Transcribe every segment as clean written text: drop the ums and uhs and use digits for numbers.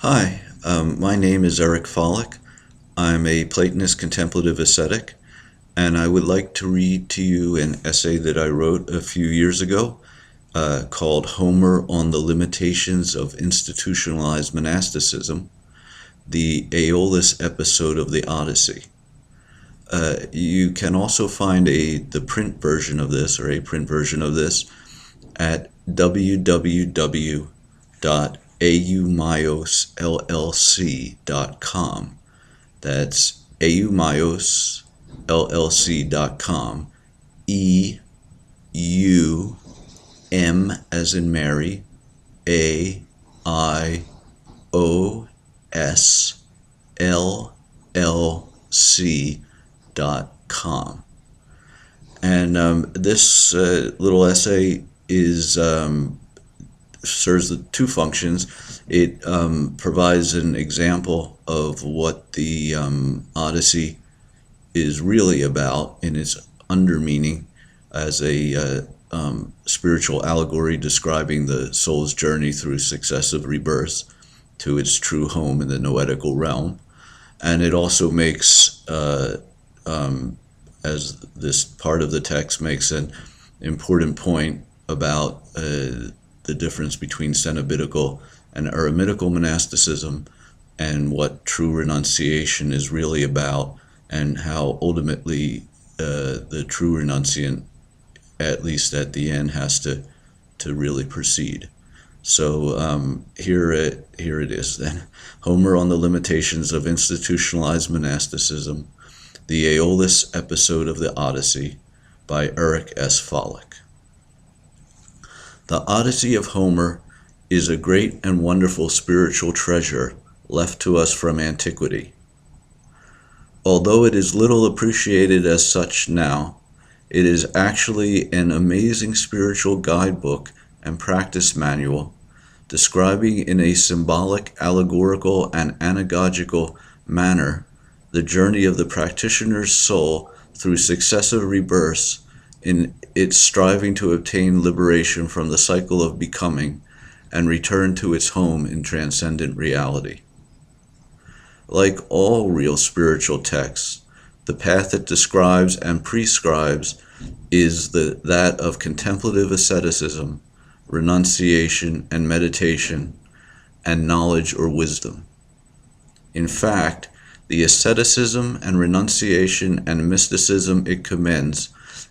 Hi, my name is Eric Follick. I'm a Platonist contemplative ascetic, and I would like to read to you an essay that I wrote a few years ago called Homer on the Limitations of Institutionalized Monasticism, the Aeolus episode of the Odyssey. You can also find the print version of this, or a print version of this, at www.aumayosllc.com. That's aumayosllc.com. E-U-M as in Mary, AIOSLLC.com. And this little essay serves the two functions. It provides an example of what the Odyssey is really about in its undermeaning as a spiritual allegory describing the soul's journey through successive rebirths to its true home in the noetical realm. And it also makes, as this part of the text makes an important point about the difference between Cenobitical and Eremitical monasticism and what true renunciation is really about, and how ultimately the true renunciant, at least at the end, has to really proceed. So here it is then. Homer on the Limitations of Institutionalized Monasticism, the Aeolus episode of the Odyssey, by Eric S. Follick. The Odyssey of Homer is a great and wonderful spiritual treasure left to us from antiquity. Although it is little appreciated as such now, it is actually an amazing spiritual guidebook and practice manual describing in a symbolic, allegorical, and anagogical manner the journey of the practitioner's soul through successive rebirths in its striving to obtain liberation from the cycle of becoming and return to its home in transcendent reality. Like all real spiritual texts, the path it describes and prescribes is that of contemplative asceticism, renunciation and meditation, and knowledge or wisdom. In fact, the asceticism and renunciation and mysticism it commends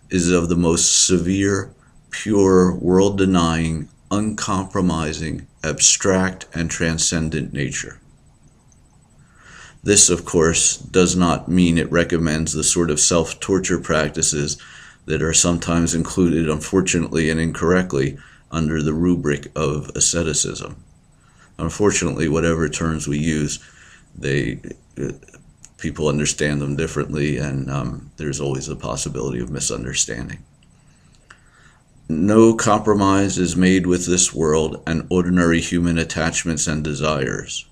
is of the most severe, pure, world-denying, uncompromising, abstract, and transcendent nature. This, of course, does not mean it recommends the sort of self-torture practices that are sometimes included, unfortunately and incorrectly, under the rubric of asceticism. Unfortunately, whatever terms we use, people understand them differently, and there's always the possibility of misunderstanding. No compromise is made with this world and ordinary human attachments and desires,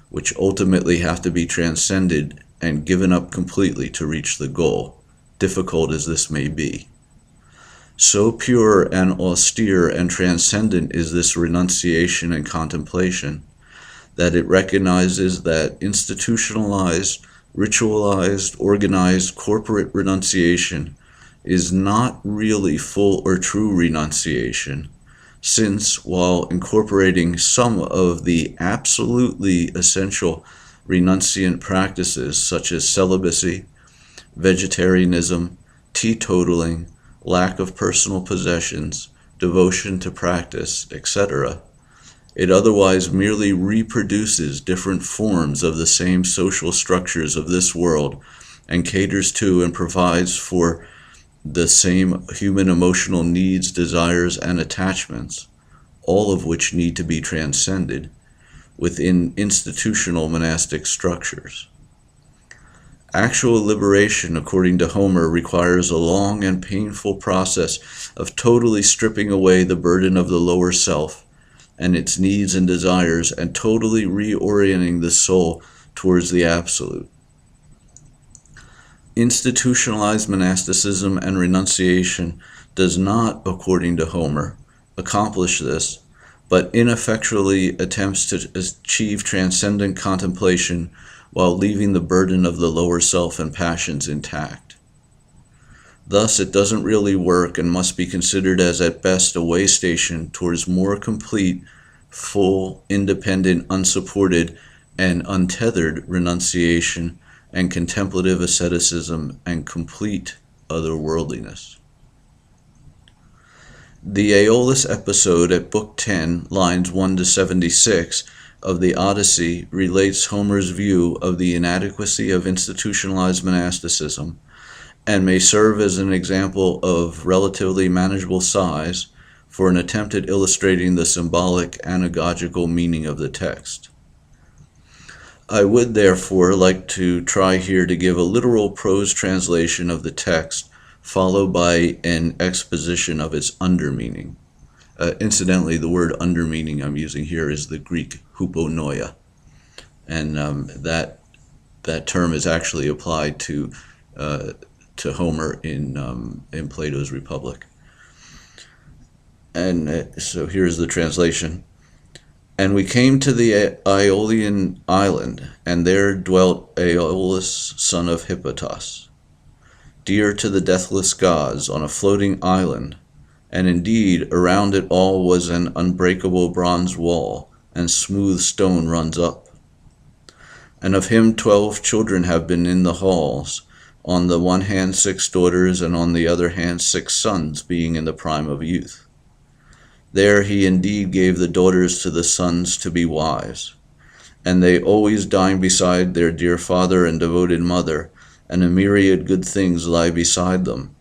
which ultimately have to be transcended and given up completely to reach the goal, difficult as this may be. So pure and austere and transcendent is this renunciation and contemplation that it recognizes that institutionalized, ritualized, organized corporate renunciation is not really full or true renunciation, since while incorporating some of the absolutely essential renunciant practices such as celibacy, vegetarianism, teetotaling, lack of personal possessions, devotion to practice, etc., it otherwise merely reproduces different forms of the same social structures of this world and caters to and provides for the same human emotional needs, desires, and attachments, all of which need to be transcended within institutional monastic structures. Actual liberation, according to Homer, requires a long and painful process of totally stripping away the burden of the lower self and its needs and desires, and totally reorienting the soul towards the absolute. Institutionalized monasticism and renunciation does not, according to Homer, accomplish this, but ineffectually attempts to achieve transcendent contemplation while leaving the burden of the lower self and passions intact. Thus, it doesn't really work and must be considered as at best a way station towards more complete, full, independent, unsupported, and untethered renunciation and contemplative asceticism and complete otherworldliness. The Aeolus episode at Book 10, lines 1 to 76 of the Odyssey relates Homer's view of the inadequacy of institutionalized monasticism and may serve as an example of relatively manageable size for an attempt at illustrating the symbolic anagogical meaning of the text. I would therefore like to try here to give a literal prose translation of the text, followed by an exposition of its undermeaning. Incidentally, the word undermeaning I'm using here is the Greek huponoia, and that term is actually applied to Homer in Plato's Republic. And so here's the translation. And we came to the Aeolian island, and there dwelt Aeolus, son of Hippotas, dear to the deathless gods, on a floating island, and indeed around it all was an unbreakable bronze wall, and smooth stone runs up. And of him 12 children have been in the halls, on the one hand 6 daughters, and on the other hand 6 sons, being in the prime of youth. There he indeed gave the daughters to the sons to be wives, and they always dine beside their dear father and devoted mother, and a myriad good things lie beside them,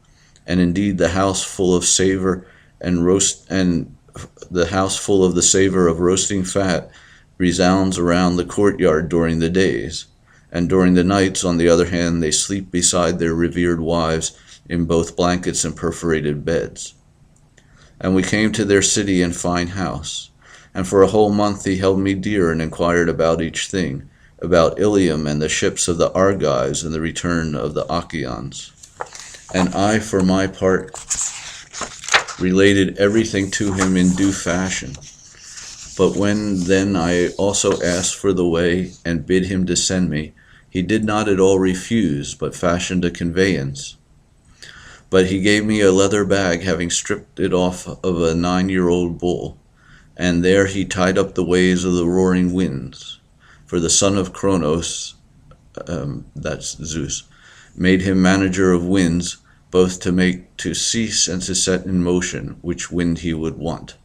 and indeed the house full of savor the house full of the savor of roasting fat resounds around the courtyard during the days, and during the nights, on the other hand, they sleep beside their revered wives in both blankets and perforated beds. And we came to their city and fine house, and for a whole month he held me dear and inquired about each thing, about Ilium and the ships of the Argives and the return of the Achaeans. And I, for my part, related everything to him in due fashion. But when then I also asked for the way and bid him to send me, he did not at all refuse, but fashioned a conveyance. But he gave me a leather bag, having stripped it off of a 9-year-old bull, and there he tied up the ways of the roaring winds. For the son of Kronos, that's Zeus, made him manager of winds, both to make to cease and to set in motion which wind he would want.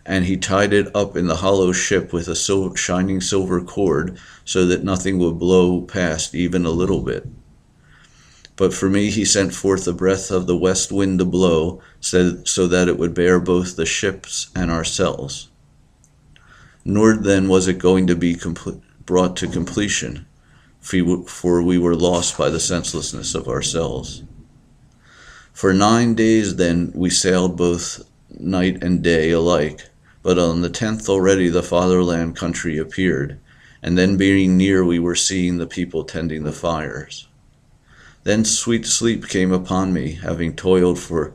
And he tied it up in the hollow ship with a shining silver cord, so that nothing would blow past even a little bit. But for me he sent forth the breath of the west wind to blow, so that it would bear both the ships and ourselves. Nor then was it going to be brought to completion, for we were lost by the senselessness of ourselves. For 9 days then we sailed both night and day alike, but on the 10th already the fatherland country appeared, and then being near we were seeing the people tending the fires. Then sweet sleep came upon me, having toiled, for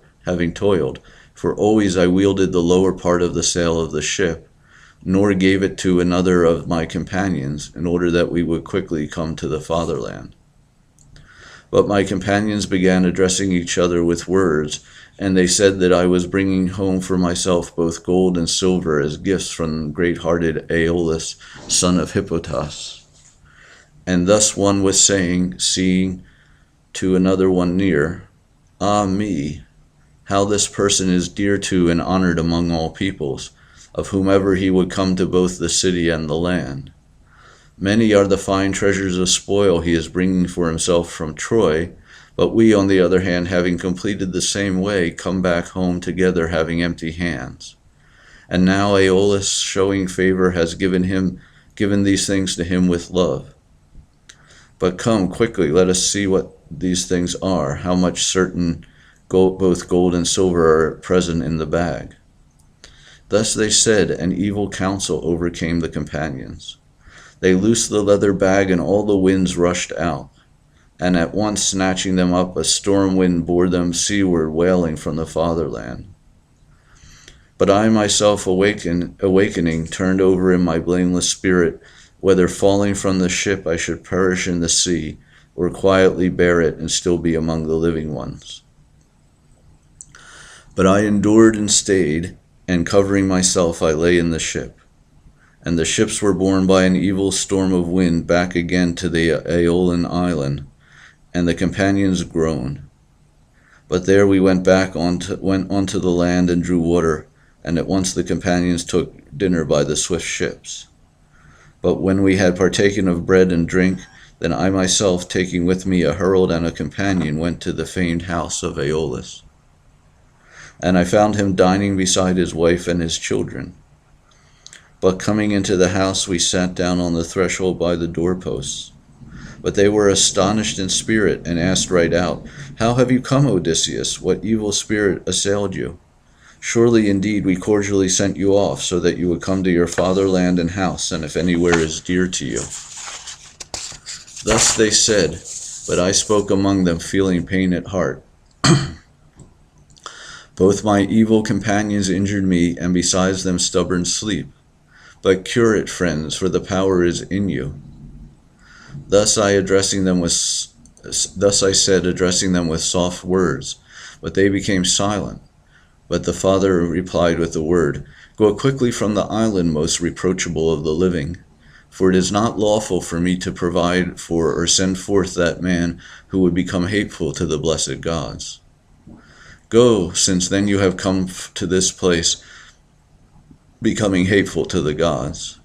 always I wielded the lower part of the sail of the ship, nor gave it to another of my companions, in order that we would quickly come to the fatherland. But my companions began addressing each other with words, and they said that I was bringing home for myself both gold and silver as gifts from great-hearted Aeolus, son of Hippotas. And thus one was saying, seeing to another one near, Ah me, how this person is dear to and honored among all peoples, of whomever he would come to both the city and the land. Many are the fine treasures of spoil he is bringing for himself from Troy, but we, on the other hand, having completed the same way, come back home together having empty hands. And now Aeolus, showing favor, has given these things to him with love. But come quickly, let us see what these things are, how much certain both gold and silver are present in the bag. Thus they said, and evil counsel overcame the companions. They loosed the leather bag, and all the winds rushed out, and at once snatching them up, a storm wind bore them seaward, wailing from the fatherland. But I myself awakening, turned over in my blameless spirit, whether falling from the ship I should perish in the sea, or quietly bear it and still be among the living ones. But I endured and stayed, and covering myself I lay in the ship. And the ships were borne by an evil storm of wind back again to the Aeolian island, and the companions groaned. But there we went onto the land and drew water, and at once the companions took dinner by the swift ships. But when we had partaken of bread and drink, then I myself, taking with me a herald and a companion, went to the famed house of Aeolus. And I found him dining beside his wife and his children. But coming into the house, we sat down on the threshold by the doorposts. But they were astonished in spirit, and asked right out, "How have you come, Odysseus? What evil spirit assailed you? Surely indeed we cordially sent you off, so that you would come to your fatherland and house, and if anywhere is dear to you." Thus they said, but I spoke among them, feeling pain at heart. Both my evil companions injured me, and besides them stubborn sleep. But cure it, friends, for the power is in you. Thus I said, addressing them with soft words, but they became silent. But the father replied with the word, "Go quickly from the island, most reproachable of the living, for it is not lawful for me to provide for or send forth that man who would become hateful to the blessed gods. Go, since then you have come to this place, becoming hateful to the gods."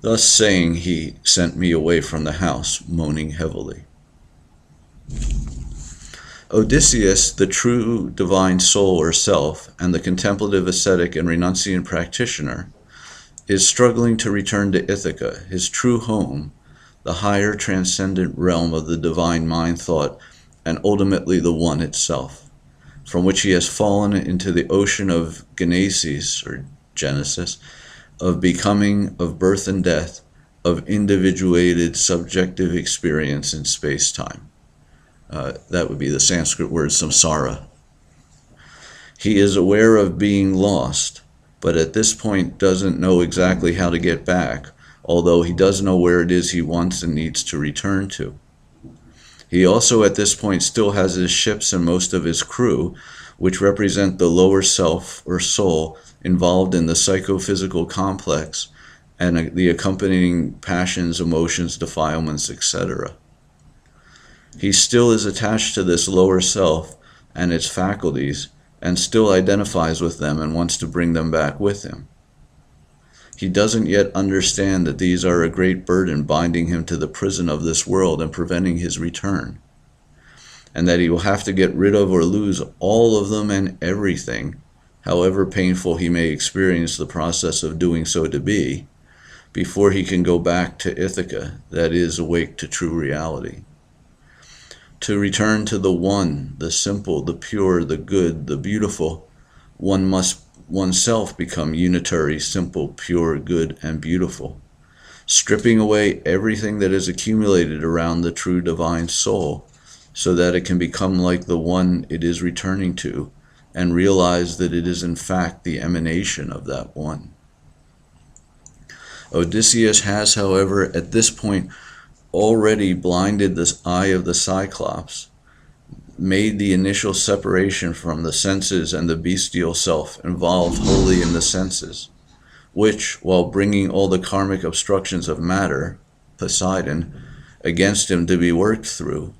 Thus saying, he sent me away from the house, moaning heavily. Odysseus, the true divine soul or self, and the contemplative ascetic and renunciant practitioner, is struggling to return to Ithaca, his true home, the higher transcendent realm of the divine mind thought, and ultimately the One itself, from which he has fallen into the ocean of Genesis, of becoming, of birth and death, of individuated subjective experience in space-time. That would be the Sanskrit word samsara. He is aware of being lost, but at this point doesn't know exactly how to get back, although he does know where it is he wants and needs to return to. He also at this point still has his ships and most of his crew, which represent the lower self or soul involved in the psychophysical complex and the accompanying passions, emotions, defilements, etc. He still is attached to this lower self and its faculties, and still identifies with them and wants to bring them back with him. He doesn't yet understand that these are a great burden binding him to the prison of this world and preventing his return, and that he will have to get rid of or lose all of them and everything, however painful he may experience the process of doing so to be, before he can go back to Ithaca, that is, awake to true reality. To return to the One, the simple, the pure, the good, the beautiful, one must oneself become unitary, simple, pure, good, and beautiful, stripping away everything that is accumulated around the true divine soul, so that it can become like the One it is returning to, and realize that it is in fact the emanation of that One. Odysseus has, however, at this point already blinded the eye of the Cyclops, made the initial separation from the senses and the bestial self involved wholly in the senses, which, while bringing all the karmic obstructions of matter, Poseidon, against him to be worked through,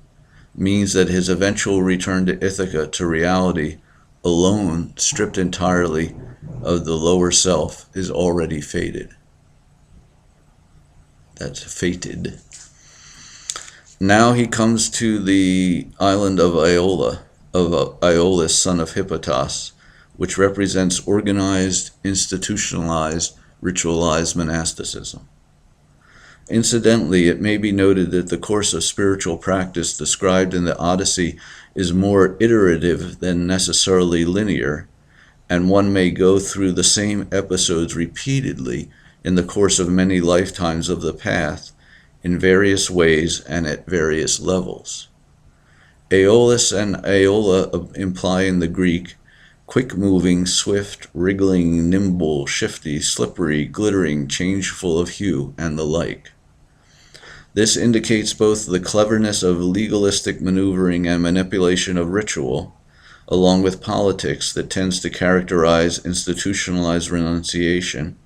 means that his eventual return to Ithaca, to reality, alone, stripped entirely of the lower self, is already fated. That's fated. Now he comes to the island of Aeolus, son of Hippotas, which represents organized, institutionalized, ritualized monasticism. Incidentally, it may be noted that the course of spiritual practice described in the Odyssey is more iterative than necessarily linear, and one may go through the same episodes repeatedly in the course of many lifetimes of the path, in various ways and at various levels. Aeolus and Aeola imply in the Greek quick-moving, swift, wriggling, nimble, shifty, slippery, glittering, changeful of hue, and the like. This indicates both the cleverness of legalistic maneuvering and manipulation of ritual, along with politics that tends to characterize institutionalized renunciation,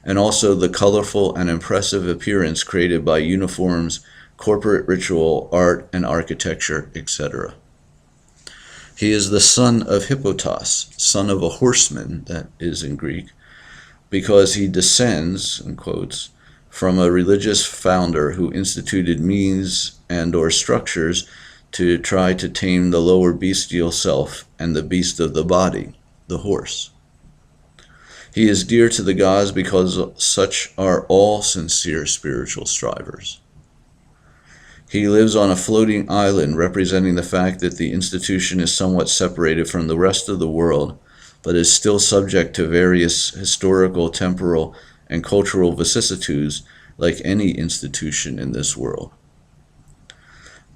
and also the colorful and impressive appearance created by uniforms, corporate ritual, art and architecture, etc. He is the son of Hippotas, son of a horseman, that is in Greek, because he descends, in quotes, from a religious founder who instituted means and or structures to try to tame the lower bestial self and the beast of the body, the horse. He is dear to the gods because such are all sincere spiritual strivers. He lives on a floating island, representing the fact that the institution is somewhat separated from the rest of the world, but is still subject to various historical, temporal, and cultural vicissitudes like any institution in this world.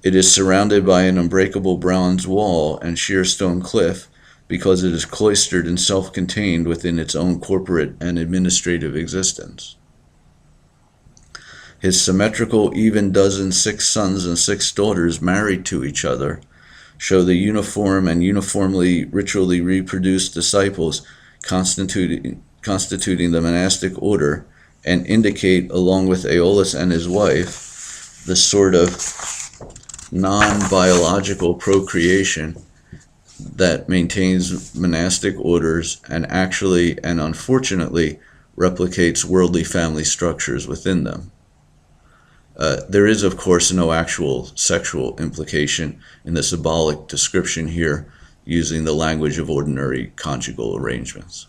It is surrounded by an unbreakable bronze wall and sheer stone cliff because it is cloistered and self-contained within its own corporate and administrative existence. His symmetrical even dozen 6 sons and 6 daughters married to each other show the uniform and uniformly ritually reproduced disciples constituting the monastic order, and indicate, along with Aeolus and his wife, the sort of non-biological procreation that maintains monastic orders and actually and unfortunately replicates worldly family structures within them. There is, of course, no actual sexual implication in the symbolic description here, using the language of ordinary conjugal arrangements.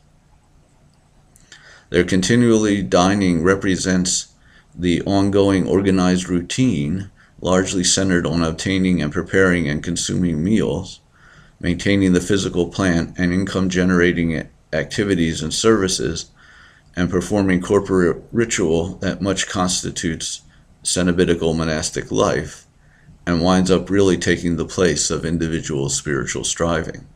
Their continually dining represents the ongoing organized routine, largely centered on obtaining and preparing and consuming meals, maintaining the physical plant and income-generating activities and services, and performing corporate ritual that much constitutes Cenobitical monastic life, and winds up really taking the place of individual spiritual striving.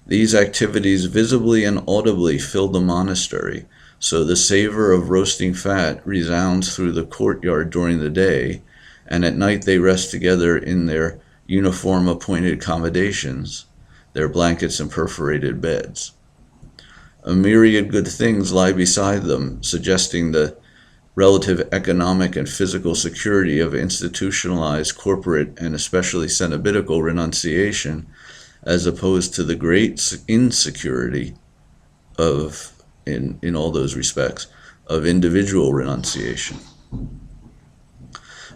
These activities visibly and audibly fill the monastery, so the savor of roasting fat resounds through the courtyard during the day, and at night they rest together in their uniform appointed accommodations, their blankets and perforated beds. A myriad good things lie beside them, suggesting the relative economic and physical security of institutionalized corporate and especially Cenobitical renunciation, as opposed to the great insecurity of, in all those respects, of individual renunciation.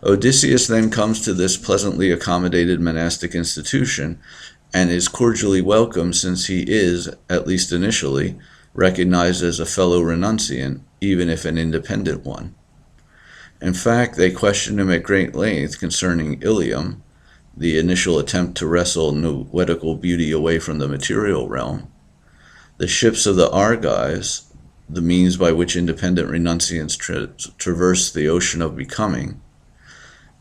Odysseus then comes to this pleasantly accommodated monastic institution and is cordially welcomed, since he is, at least initially, recognized as a fellow renunciant, even if an independent one. In fact, they question him at great length concerning Ilium, the initial attempt to wrestle noetical beauty away from the material realm, the ships of the Argives, the means by which independent renunciants traverse the ocean of becoming,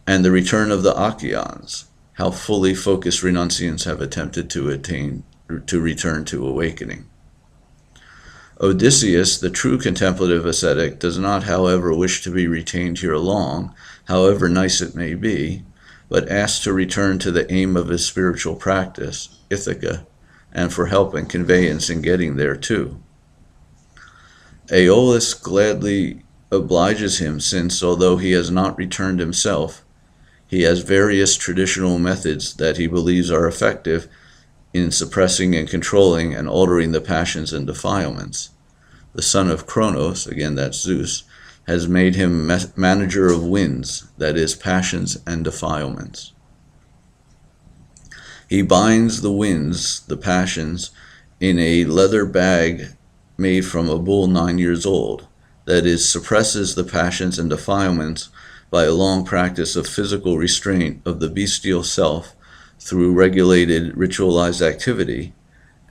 and the return of the Achaeans, how fully focused renunciants have attempted to return to awakening. Odysseus, the true contemplative ascetic, does not, however, wish to be retained here long, however nice it may be, but asks to return to the aim of his spiritual practice, Ithaca, and for help and conveyance in getting there too. Aeolus gladly obliges him, since, although he has not returned himself, he has various traditional methods that he believes are effective in suppressing and controlling and altering the passions and defilements. The son of Kronos, again that's Zeus, has made him manager of winds, that is, passions and defilements. He binds the winds, the passions, in a leather bag made from a bull 9 years old, that is, suppresses the passions and defilements by a long practice of physical restraint of the bestial self through regulated ritualized activity,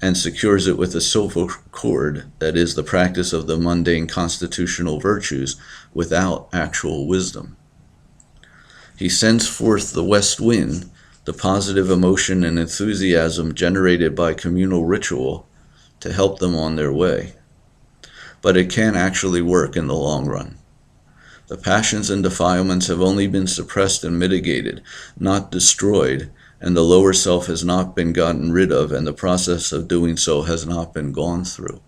and secures it with a silver cord, that is, the practice of the mundane constitutional virtues without actual wisdom. He sends forth the west wind, the positive emotion and enthusiasm generated by communal ritual to help them on their way. But it can actually work in the long run. The passions and defilements have only been suppressed and mitigated, not destroyed, and the lower self has not been gotten rid of, and the process of doing so has not been gone through.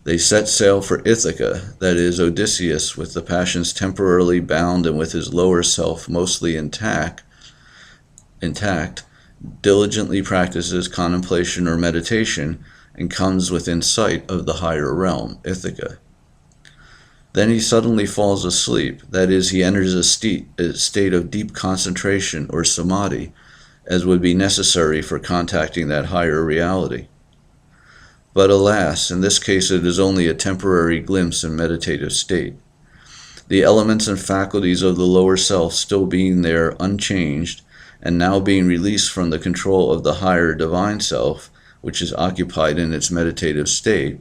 They set sail for Ithaca, that is, Odysseus, with the passions temporarily bound and with his lower self mostly intact, diligently practices contemplation or meditation, and comes within sight of the higher realm, Ithaca. Then he suddenly falls asleep, that is, he enters a state of deep concentration or samadhi, as would be necessary for contacting that higher reality. But alas, in this case it is only a temporary glimpse in meditative state. The elements and faculties of the lower self still being there unchanged, and now being released from the control of the higher divine self, which is occupied in its meditative state,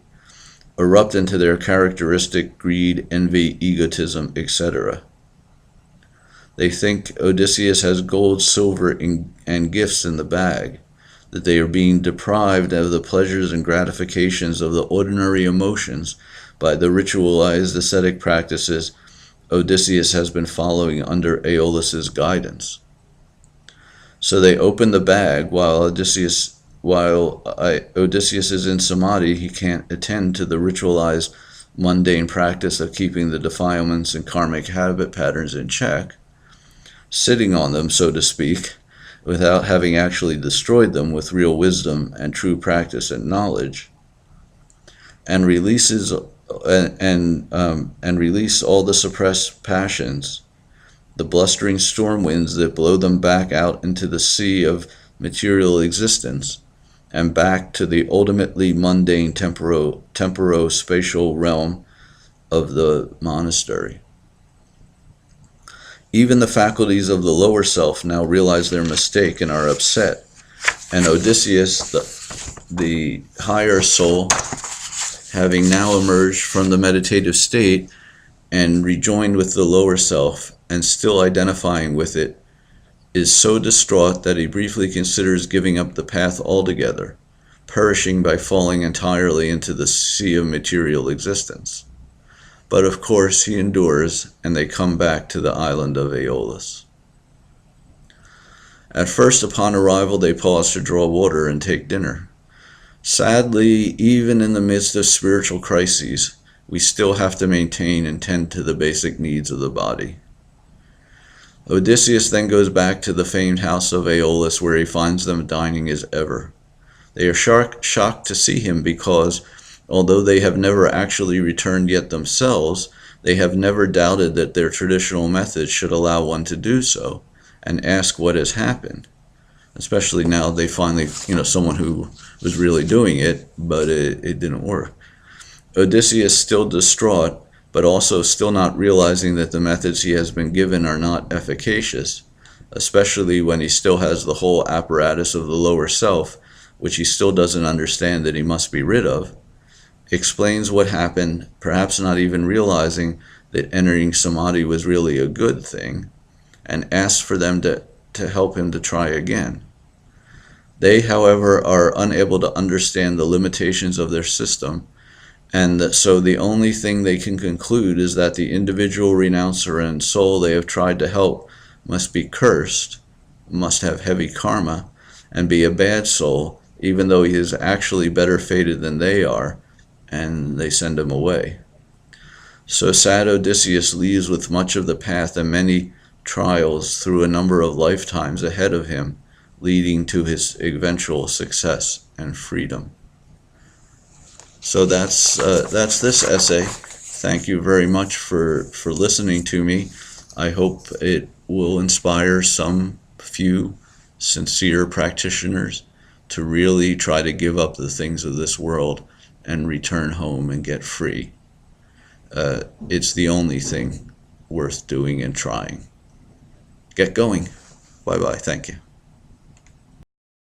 erupt into their characteristic greed, envy, egotism, etc. They think Odysseus has gold, silver, and gifts in the bag, that they are being deprived of the pleasures and gratifications of the ordinary emotions by the ritualized ascetic practices Odysseus has been following under Aeolus's guidance. So they open the bag while Odysseus is in samadhi. He can't attend to the ritualized mundane practice of keeping the defilements and karmic habit patterns in check, sitting on them, so to speak, without having actually destroyed them with real wisdom and true practice and knowledge, and release all the suppressed passions, the blustering storm winds that blow them back out into the sea of material existence and back to the ultimately mundane temporo-spatial realm of the monastery. Even the faculties of the lower self now realize their mistake and are upset, and Odysseus, the higher soul, having now emerged from the meditative state and rejoined with the lower self and still identifying with it, is so distraught that he briefly considers giving up the path altogether, perishing by falling entirely into the sea of material existence. But of course he endures, and they come back to the island of Aeolus. At first, upon arrival, they pause to draw water and take dinner. Sadly, even in the midst of spiritual crises, we still have to maintain and tend to the basic needs of the body. Odysseus then goes back to the famed house of Aeolus, where he finds them dining as ever. They are shocked to see him because, although they have never actually returned yet themselves, they have never doubted that their traditional methods should allow one to do so, and ask what has happened. Especially now they finally, someone who was really doing it, but it didn't work. Odysseus, still distraught, but also still not realizing that the methods he has been given are not efficacious, especially when he still has the whole apparatus of the lower self, which he still doesn't understand that he must be rid of, explains what happened, perhaps not even realizing that entering samadhi was really a good thing, and asks for them to help him to try again. They, however, are unable to understand the limitations of their system, and so the only thing they can conclude is that the individual renouncer and soul they have tried to help must be cursed, must have heavy karma, and be a bad soul, even though he is actually better fated than they are, and they send him away. So sad Odysseus leaves with much of the path and many trials through a number of lifetimes ahead of him, leading to his eventual success and freedom. So that's this essay. Thank you very much for listening to me. I hope it will inspire some few sincere practitioners to really try to give up the things of this world and return home and get free. It's the only thing worth doing and trying. Get going. Bye-bye. Thank you.